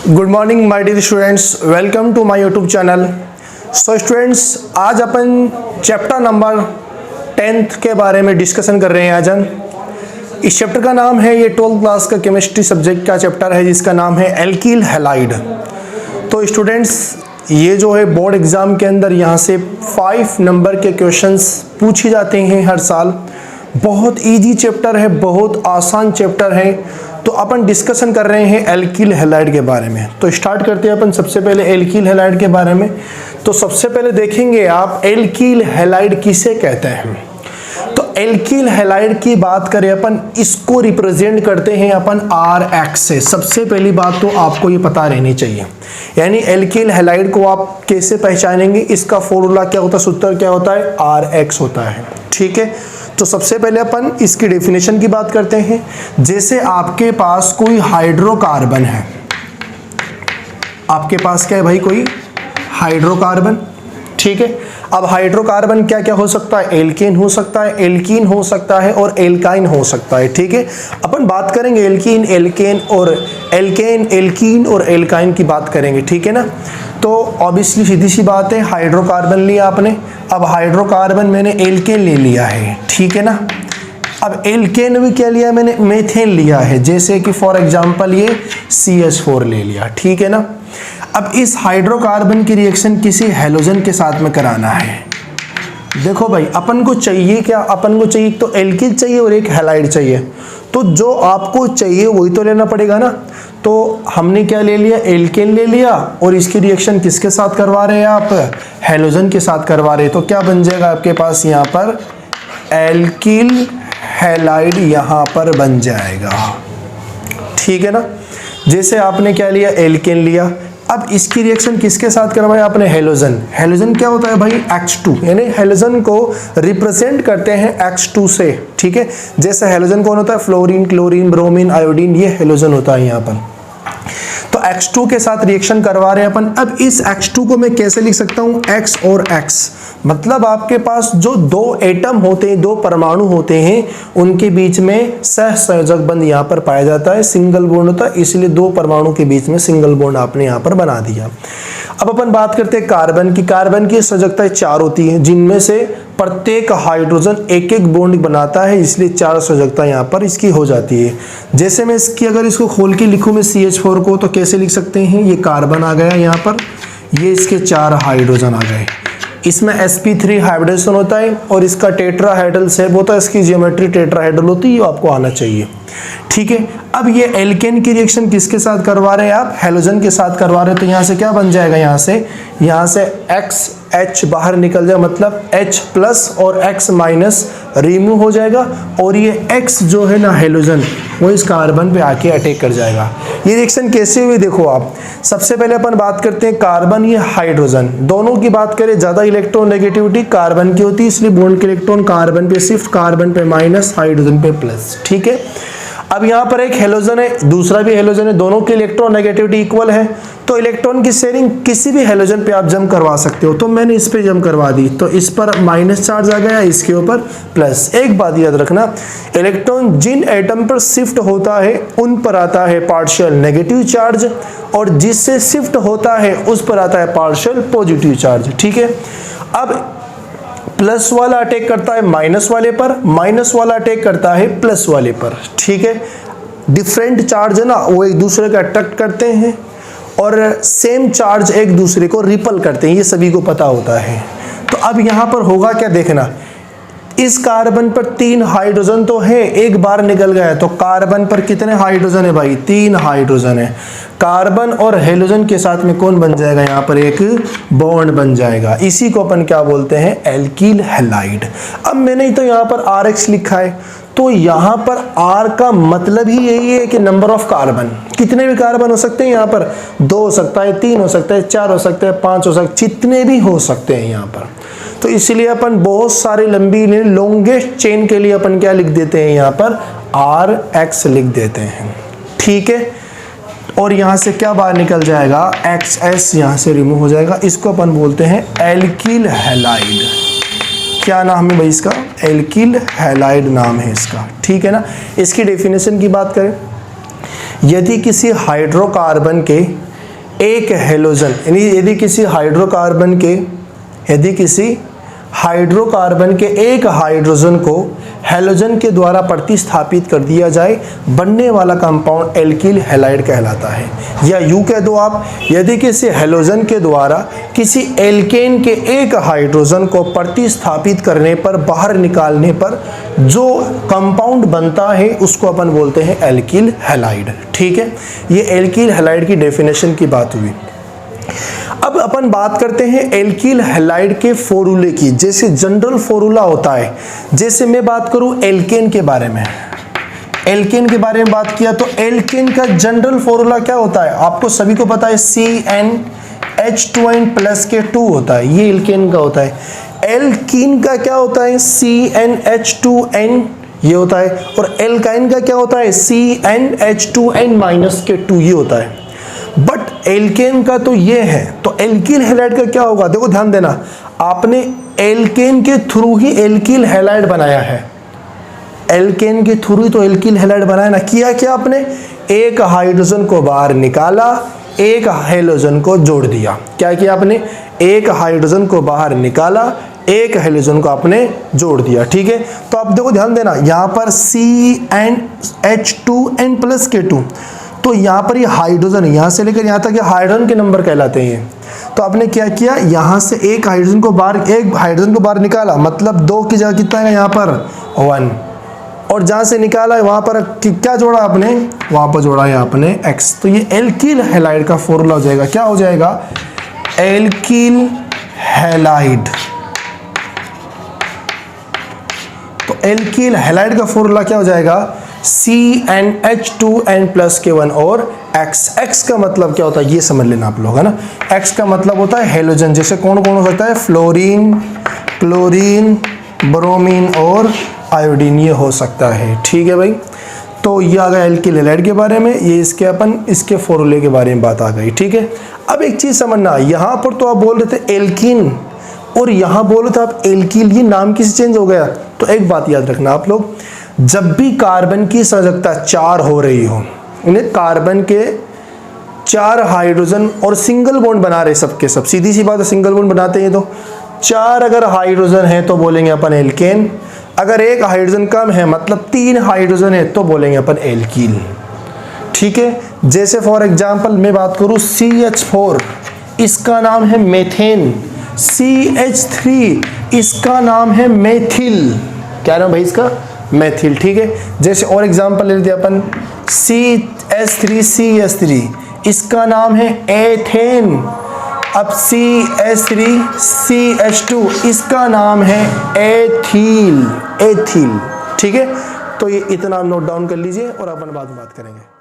Good morning my dear students, welcome to my YouTube channel. So students, आज अपन chapter number 10th के बारे में डिस्कशन कर रहे हैं। आज हम इस चैप्टर का नाम है, ये 12th क्लास का केमिस्ट्री सब्जेक्ट का चैप्टर है जिसका नाम है एल्किल हैलाइड। तो स्टूडेंट्स, ये जो है बोर्ड एग्ज़ाम के अंदर यहाँ से 5 नंबर के क्वेश्चंस पूछे जाते हैं हर साल। बहुत इजी चैप्टर है, बहुत आसान चैप्टर है। तो अपन डिस्कशन कर रहे हैं एल्किल हैलाइड के बारे में। तो स्टार्ट करते हैं अपन सबसे पहले एल्किल हैलाइड के बारे में। तो सबसे पहले देखेंगे आप एल्किल हैलाइड किसे कहते हैं। तो एल्किल हैलाइड की बात करें अपन, इसको रिप्रेजेंट करते हैं अपन RX से। सबसे पहली बात तो आपको ये पता रहनी चाहिए, यानी एल्किल हैलाइड को आप कैसे पहचानेंगे, इसका फॉर्मूला क्या होता है, सूत्र क्या होता है, RX होता है। ठीक है, तो सबसे पहले अपन इसकी डेफिनेशन की बात करते हैं। जैसे आपके पास कोई हाइड्रोकार्बन है, आपके पास क्या है भाई, कोई हाइड्रोकार्बन। ठीक है, अब हाइड्रोकार्बन क्या क्या हो सकता है, एल्केन हो सकता है, एल्कीन हो सकता है और एल्काइन हो सकता है। ठीक है, अपन बात करेंगे एल्कीन, एल्केन और एल्केन, एल्कीन और एल्काइन की बात करेंगे। ठीक है ना। तो ऑब्वियसली सीधी सी बात है, हाइड्रोकार्बन लिया आपने, अब हाइड्रोकार्बन मैंने एल्केन ले लिया है। ठीक है ना। अब एल्केन भी क्या लिया मैंने, मेथेन लिया है। जैसे कि फॉर एग्जांपल ये CH4 ले लिया। ठीक है ना। अब इस हाइड्रोकार्बन की रिएक्शन किसी हैलोजन के साथ में कराना है। देखो भाई, अपन को चाहिए क्या, अपन को चाहिए तो एल्किल चाहिए और एक हैलाइड चाहिए। तो जो आपको चाहिए वही तो लेना पड़ेगा ना। तो हमने क्या ले लिया, एल्केन ले लिया, और इसकी रिएक्शन किसके साथ करवा रहे हैं आप, हैलोजन के साथ करवा रहे हैं। तो क्या बन जाएगा आपके पास यहाँ पर, एल्किल हैलाइड यहाँ पर बन जाएगा। ठीक है ना। जैसे आपने क्या लिया, एल्केन लिया, अब इसकी रिएक्शन किसके साथ करवाया आपने, हैलोजन। हैलोजन क्या होता है भाई, H2, यानी हैलोजन को रिप्रेजेंट करते हैं H2 से। ठीक है, जैसे हैलोजन कौन होता है, फ्लोरीन, क्लोरीन, ब्रोमीन, आयोडीन, ये हैलोजन होता है यहाँ पर। तो H2 के साथ रिएक्शन करवा रहे हैं अपन। अब इस H2 को मैं कैसे लिख सकता हूँ, X और X, मतलब आपके पास जो दो एटम होते हैं, दो परमाणु होते हैं, उनके बीच में सहसंयोजक बंध यहाँ पर पाया जाता है, सिंगल बॉन्ड होता है, इसलिए दो परमाणु के बीच में सिंगल बॉन्ड आपने यहाँ पर बना दिया। अब अपन बात करते हैं कार्बन की। कार्बन की संयोजकता 4 होती है, जिनमें से प्रत्येक हाइड्रोजन एक एक बॉन्ड बनाता है, इसलिए 4 संयोजकता यहाँ पर इसकी हो जाती है। जैसे मैं इसकी अगर इसको खोल के लिखूँ मैं CH4 को, तो कैसे लिख सकते हैं, ये कार्बन आ गया यहाँ पर, ये इसके 4 हाइड्रोजन आ गए, इसमें sp3 हाइब्रिडेशन होता है और इसका टेट्राहेड्रल शेप होता है, इसकी ज्योमेट्री टेट्राहेड्रल होती है, ये आपको आना चाहिए। ठीक है, अब ये एल्केन की रिएक्शन किसके साथ करवा रहे हैं आप, हैलोजन के साथ करवा रहे हैं। तो यहाँ से क्या बन जाएगा, यहाँ से XH बाहर निकल जाए, मतलब H प्लस और X माइनस रिमूव हो जाएगा, और ये X जो है ना हैलोजन, वो इस कार्बन पे आके अटैक कर जाएगा। ये रिएक्शन कैसे हुई देखो आप। सबसे पहले अपन बात करते हैं कार्बन, ये हाइड्रोजन, दोनों की बात करें, ज्यादा इलेक्ट्रॉन नेगेटिविटी कार्बन की होती है, इसलिए बॉन्ड के इलेक्ट्रॉन कार्बन पे शिफ्ट, कार्बन पे माइनस, हाइड्रोजन पे प्लस। ठीक है, अब यहाँ पर एक हैलोजन है, दूसरा भी हैलोजन है, दोनों की इलेक्ट्रॉन नेगेटिविटी इक्वल है, तो इलेक्ट्रॉन की शेयरिंग किसी भी हैलोजन पे आप जम करवा सकते हो। तो मैंने इस पे जम करवा दी, तो इस पर माइनस चार्ज आ गया, इसके ऊपर प्लस। एक बात याद रखना, इलेक्ट्रॉन जिन एटम पर शिफ्ट होता है उन पर आता है पार्शियल नेगेटिव चार्ज, और जिससे शिफ्ट होता है उस पर आता है पार्शियल पॉजिटिव चार्ज। ठीक है, अब प्लस वाला अटैक करता है माइनस वाले पर, माइनस वाला अटैक करता है प्लस वाले पर। ठीक है, डिफरेंट चार्ज है ना, वो एक दूसरे को अट्रैक्ट करते हैं और सेम चार्ज एक दूसरे को रिपल करते हैं, ये सभी को पता होता है। तो अब यहाँ पर होगा क्या देखना, इस कार्बन पर 3 हाइड्रोजन तो है, एक बार निकल गया, तो कार्बन पर कितने हाइड्रोजन है भाई, 3 हाइड्रोजन है। कार्बन और हैलोजन के साथ में कौन बन जाएगा, यहाँ पर एक बॉन्ड बन जाएगा, इसी को अपन क्या बोलते हैं, एल्किल हैलाइड। अब मैंने तो यहाँ पर RX लिखा है, तो यहाँ पर R का मतलब ही यही है कि नंबर ऑफ कार्बन, कितने भी कार्बन हो सकते हैं, यहाँ पर 2 हो सकता है, 3 हो सकता है, 4 हो सकते हैं, 5 हो सकते हैं, जितने भी हो सकते हैं यहाँ पर। तो इसलिए अपन बहुत सारी लंबी लॉन्गेस्ट चेन के लिए अपन क्या लिख देते हैं, यहाँ पर RX लिख देते हैं। ठीक है, और यहाँ से क्या बाहर निकल जाएगा, XS यहाँ से रिमूव हो जाएगा, इसको अपन बोलते हैं एल्किल हैलाइड। क्या नाम है भाई इसका, एल्किल हैलाइड नाम है इसका। ठीक है ना। इसकी डेफिनेशन की बात करें, यदि किसी हाइड्रोकार्बन के एक हेलोजन, यानी यदि किसी हाइड्रोकार्बन के एक हाइड्रोजन को हेलोजन के द्वारा प्रतिस्थापित कर दिया जाए, बनने वाला कंपाउंड एल्किल हैलाइड कहलाता है। या यूं कह दो आप, यदि किसी हेलोजन के द्वारा किसी एल्केन के एक हाइड्रोजन को प्रतिस्थापित करने पर, बाहर निकालने पर जो कंपाउंड बनता है उसको अपन बोलते हैं एल्किल हैलाइड। ठीक है, ये एल्किल हैलाइड की डेफिनेशन की बात हुई। अब अपन बात करते हैं एल्किल हैलाइड के फॉर्मूले की। जैसे जनरल फॉर्मूला होता है, जैसे मैं बात करूं एल्केन के बारे में, एल्केन के बारे में बात किया तो एल्केन का जनरल फॉर्मूला क्या होता है, आपको सभी को पता है, CnH2n प्लस के 2 होता है, ये एल्केन का होता है। एल्कीन का क्या होता है, CnH2n ये होता है, और एल्काइन का क्या होता है, CnH2n माइनस के 2 ये होता है। बट एल्केन का तो ये है, तो एल्किल हैलाइड का क्या होगा, देखो ध्यान देना, आपने एल्केन के थ्रू ही एल्किल हैलाइड बनाया है, एल्केन के थ्रू ही तो एल्किल हैलाइड बनाया ना। किया क्या आपने, एक हाइड्रोजन को बाहर निकाला, एक हेलोजन को जोड़ दिया। क्या किया आपने, एक हाइड्रोजन को बाहर निकाला, एक हेलोजन को आपने जोड़ दिया। ठीक है, तो आप देखो ध्यान देना, यहां पर CnH2n प्लस के 2, तो यहाँ पर ये हाइड्रोजन है, यहाँ से लेकर यहाँ तक ये हाइड्रोजन के नंबर कहलाते हैं। तो आपने क्या किया, यहाँ से एक हाइड्रोजन को बाहर निकाला, मतलब 2 की जगह कितना है यहाँ पर 1, और जहाँ से निकाला है वहाँ पर क्या जोड़ा आपने, वहाँ पर जोड़ा है आपने X। तो ये एल्किल हैलाइड का फॉर्मूला हो जाएगा, क्या हो जाएगा, एल्किल हैलाइड। तो एल्किल हैलाइड का फॉर्मूला क्या हो जाएगा, CnH2n प्लस के 1 और X का मतलब क्या होता है ये समझ लेना आप लोग, है ना। X का मतलब होता है हेलोजन, जैसे कौन कौन हो सकता है, फ्लोरीन, क्लोरीन, ब्रोमीन और आयोडीन, ये हो सकता है। ठीक है भाई, तो ये आ गया एल्किल हैलाइड के बारे में, ये इसके फॉर्मूले के बारे में बात आ गई। ठीक है, अब एक चीज समझना, यहाँ पर तो आप बोल रहे थे एल्कीन और यहाँ बोल रहे थे आप एल्किल, ये नाम किसी चेंज हो गया। तो एक बात याद रखना आप लोग, जब भी कार्बन की संयोजकता 4 हो रही हो, इन्हें कार्बन के 4 हाइड्रोजन और सिंगल बॉन्ड बना रहे सबके सब, सीधी सी बात है, सिंगल बॉन्ड बनाते हैं तो 4 अगर हाइड्रोजन है तो बोलेंगे अपन एल्केन, अगर एक हाइड्रोजन कम है मतलब 3 हाइड्रोजन है तो बोलेंगे अपन एल्कील। ठीक है, जैसे फॉर एग्जांपल मैं बात करूं CH4, इसका नाम है मेथेन, CH3 इसका नाम है मेथिल, क्या नाम भाई इसका, मेथिल। ठीक है, जैसे और एग्जांपल ले लेते अपन CH3CH3 इसका नाम है एथेन, अब CH3CH2 इसका नाम है एथिल। ठीक है, तो ये इतना नोट डाउन कर लीजिए और अपन बाद में बात करेंगे।